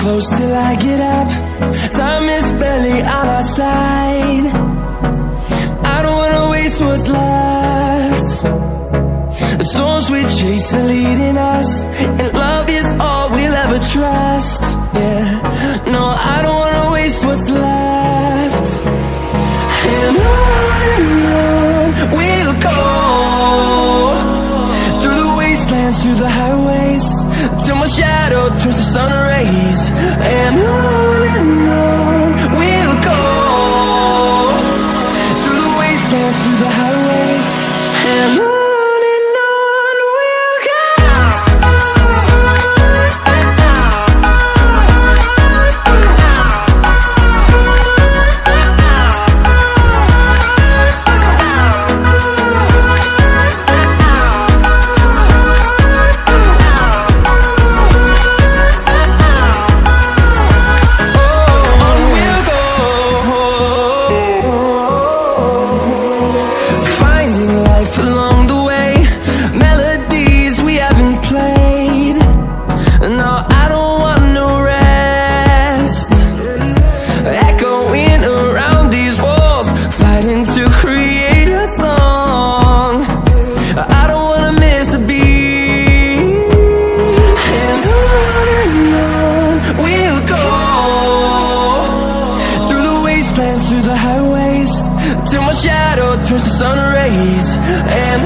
close till I get up. Time is barely on our side. I don't wanna waste what's left. The storms we chase are leading us, and love is all we'll ever trust. Yeah, no, I don't wanna waste what's left. And on we'll go, through the wastelands, through the highways, till my shadow turns to sun rays. And on we'll go, through the wastelands, through the highways, and on we'll go. Through the highways, till my shadow turns to sun rays. And